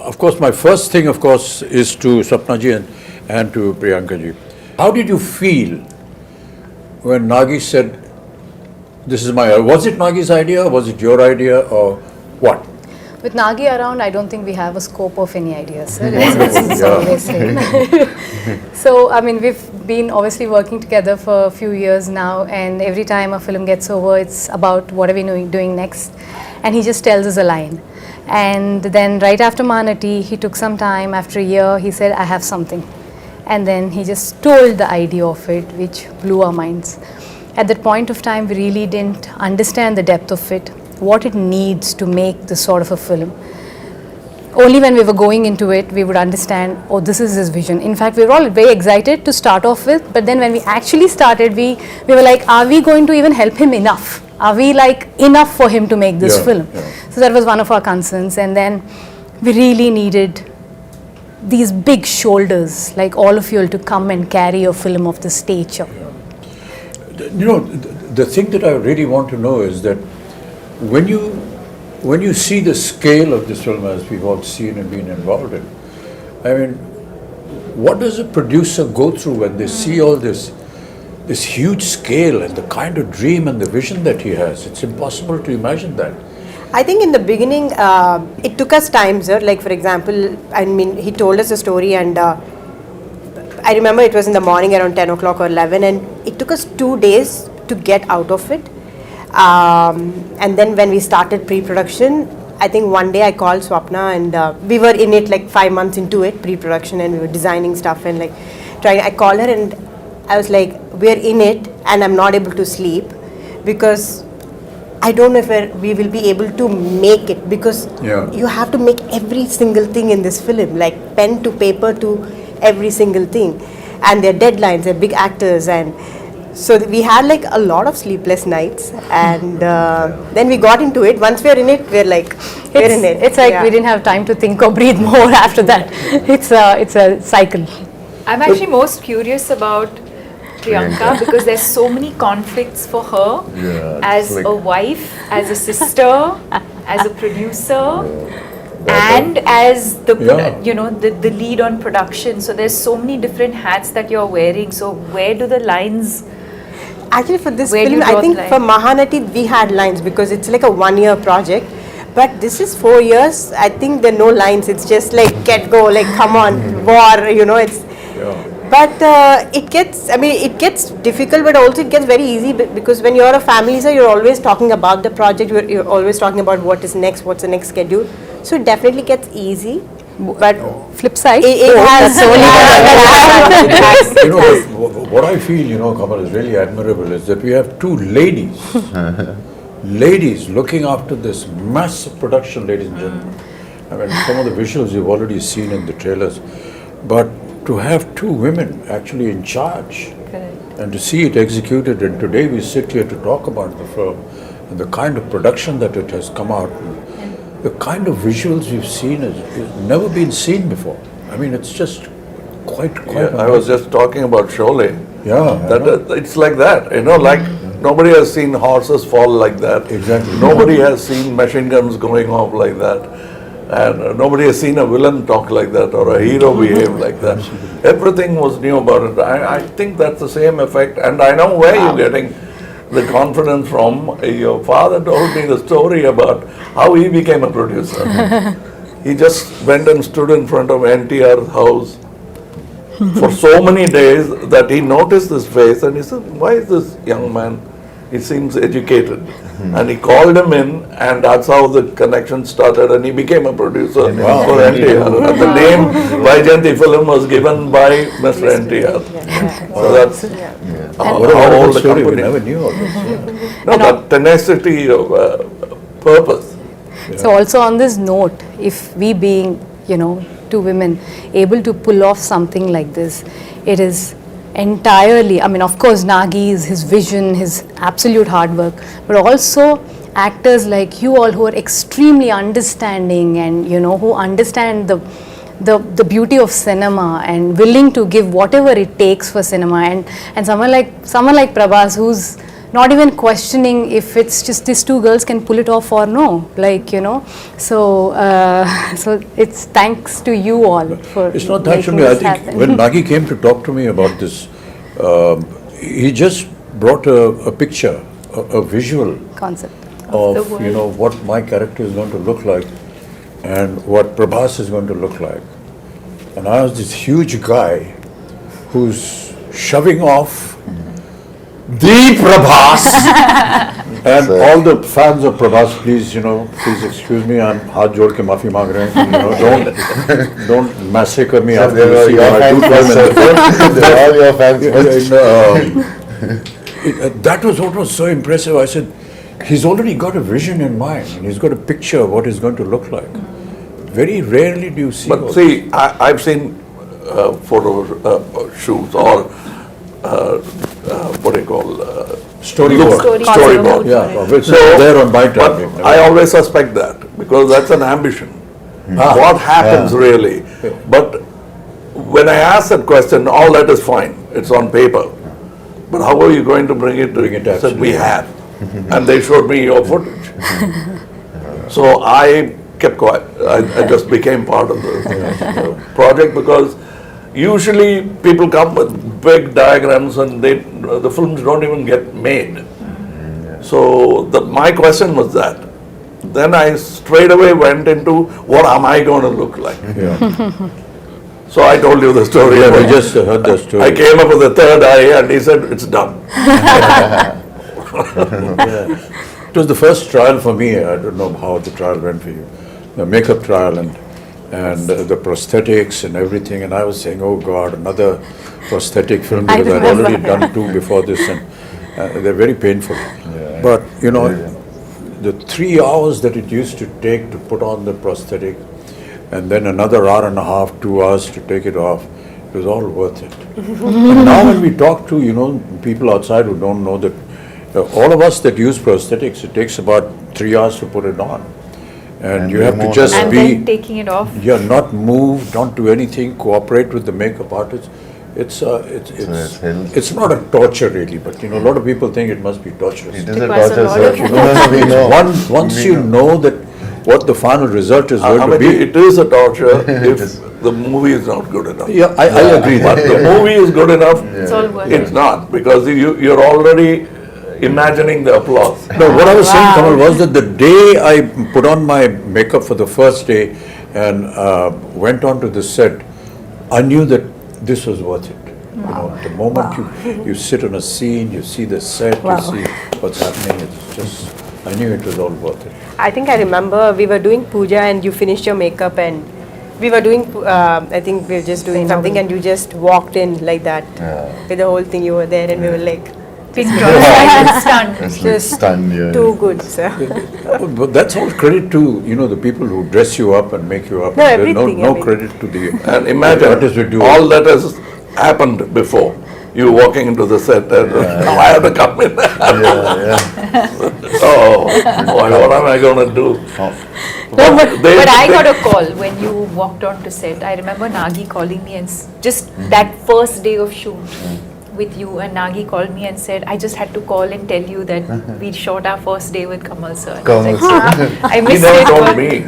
of course, my first thing, of course, is to Sapnaji and to Priyankaji. How did you feel when Nagi said, this is my, was it Nagi's idea, was it your idea, or what? With Nagi around, I don't think we have a scope of any ideas, sir. It's always same. So, I mean, we've been obviously working together for a few years now, and every time a film gets over, it's about what are we doing next, and he just tells us a line. And then right after Manati, he took some time, after a year, he said, I have something. And then he just told the idea of it, which blew our minds. At that point of time, we really didn't understand the depth of it, what it needs to make this sort of a film. Only when we were going into it, we would understand, oh, this is his vision. In fact, we were all very excited to start off with, but then when we actually started, we were like, are we going to even help him enough? Are we like enough for him to make this film? So that was one of our concerns. And then we really needed these big shoulders, like all of you all, to come and carry a film of this stature. You know, the thing that I really want to know is that when you see the scale of this film, as we've all seen and been involved in, I mean, what does a producer go through when they see all this huge scale and the kind of dream and the vision that he has? It's impossible to imagine that. I think in the beginning, it took us time, sir. Like, for example, I mean, he told us a story, and I remember it was in the morning around 10 o'clock or 11, and it took us 2 days to get out of it. And then when we started pre-production, I think one day I called Swapna, and we were in it like 5 months into it, pre-production, and we were designing stuff and like trying. I called her and I was like, we're in it and I'm not able to sleep because I don't know if we will be able to make it, because you have to make every single thing in this film, like pen to paper to every single thing, and their deadlines, they're big actors, and so we had like a lot of sleepless nights, and then we got into it. Once we're in it, we're like, we're in it. It's like we didn't have time to think or breathe more after that. It's a cycle. I'm actually most curious about Priyanka because there's so many conflicts for her as like a wife, as a sister, as a producer, and as the you know the lead on production. So there's so many different hats that you're wearing. So where do the lines? Actually, for this film, I think for Mahanati we had lines because it's like a 1-year project. But this is 4 years. I think there are no lines. It's just like get go, like come on, war. You know, it's. But it gets difficult, but also it gets very easy because when you're a family, so you're always talking about the project. You're always talking about what is next, what's the next schedule. So it definitely gets easy. But flip side, it has you know, what I feel, you know, Kamal, is really admirable is that we have two ladies looking after this massive production, ladies and gentlemen. I mean, some of the visuals you've already seen in the trailers, but to have two women actually in charge and to see it executed, and today we sit here to talk about the film and the kind of production that it has come out, the kind of visuals we've seen has never been seen before. I mean, it's just quite I was just talking about Sholay. It's like that, you know, like nobody has seen horses fall like that. Exactly. Nobody has seen machine guns going off like that. And nobody has seen a villain talk like that or a hero behave like that. Everything was new about it. I think that's the same effect. And I know where you're getting the confidence from. Your father told me the story about how he became a producer. He just went and stood in front of NTR's house for so many days that he noticed this face and he said, why is this young man? He seems educated. And he called him in, and that's how the connection started, and he became a producer for NTR. And the name Vaijayanti film was given by Mr. NTR. So that's how old the company. We never knew all this. No, that tenacity of purpose. So also on this note, if we being, you know, two women able to pull off something like this, it is entirely, I mean, of course, Nagi's, his vision, his absolute hard work, but also actors like you all who are extremely understanding and, you know, who understand the beauty of cinema and willing to give whatever it takes for cinema, and someone like prabhas, who's not even questioning if it's just these two girls can pull it off or no, like, you know. So so it's thanks to you all for It's not thanks to making me. I this think happen. when Nagi came to talk to me about this, he just brought a picture, a visual Concept. of, the you know, what my character is going to look like and what Prabhas is going to look like. And I was this huge guy who's shoving off the Prabhas. And all the fans of Prabhas, please, you know, please excuse me, I'm haath jod ke maafi maang rahe hain, you know, don't massacre me after you see what I do to him in the film. They're all your fans. That was what was so impressive. I said, he's already got a vision in mind, and he's got a picture of what he's going to look like. Very rarely do you see. But see, I've seen photo shoots or what do you call Storyboard. storyboard. Yeah, of which So, there on my but time. I always suspect that because that's an ambition. What happens really? But when I asked that question, all that is fine. It's on paper. But how are you going to bring it? Bring it I said, we absolutely. have. And they showed me your footage. So I kept quiet. I just became part of the project because usually people come with big diagrams and the films don't even get made. So my question was that. Then I straight away went into what am I going to look like? Yeah. So I told you the story. Yeah, we about- just heard the story. I came up with a third eye and he said, it's done. It was the first trial for me. I don't know how the trial went for you. The makeup trial and the prosthetics and everything. And I was saying, oh God, another prosthetic film I because I'd remember, already done two before this, and they're very painful. But you know, the 3 hours that it used to take to put on the prosthetic, and then another hour and a half, 2 hours to take it off, it was all worth it. And now when we talk to, you know, people outside who don't know that, all of us that use prosthetics, it takes about 3 hours to put it on. And you have to just And be, then taking it off. not move, don't do anything, cooperate with the makeup artist. It's it's not a torture really, but you know, a lot of people think it must be torturous. It is a Requires a torture, lot sir. of- No, we know. Once We you know. know that what the final result is going to Amit, be. it is a torture if is. the movie is not good enough. Yeah, I agree But that. the movie is good enough, It's all worth it's it. not because you're already imagining the applause. No, what I was saying, Kamal, was that the day I put on my makeup for the first day and went on to the set, I knew that this was worth it. You know, the moment you sit on a scene, you see the set, you see what's happening, it's just, I knew it was all worth it. I think I remember we were doing puja and you finished your makeup and we were doing, I think we were just doing something and you just walked in like that. With the whole thing you were there and we were like, Pin drop and stunned. It's just stunned, yeah. too good, sir. But that's all credit to, you know, the people who dress you up and make you up. No, There's everything, I no mean. credit to the And imagine artists who do all it. that has happened before. You walking into the set and now I have to come in. Oh, what am I going to do? No, They- but I they- got a call when you walked on to set. I remember Nagi calling me and just that first day of shoot with you, and Nagi called me and said, I just had to call and tell you that we shot our first day with Kamal sir. And I was Kamal like, sir. I He missed never it. told but- me. He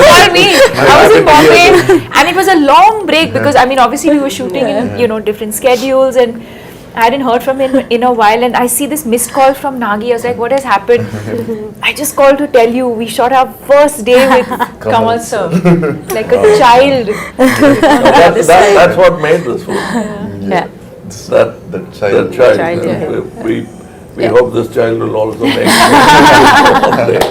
called me. I was in Bombay, and it was a long break because I mean, obviously we were shooting in different schedules, and I hadn't heard from him in a while. And I see this missed call from Nagi. I was like, "What has happened?" I just called to tell you we shot our first day with Kamal sir, like a child. That's what made this film. Yeah. That child. child. Child, yeah. We hope this child will also make it one day.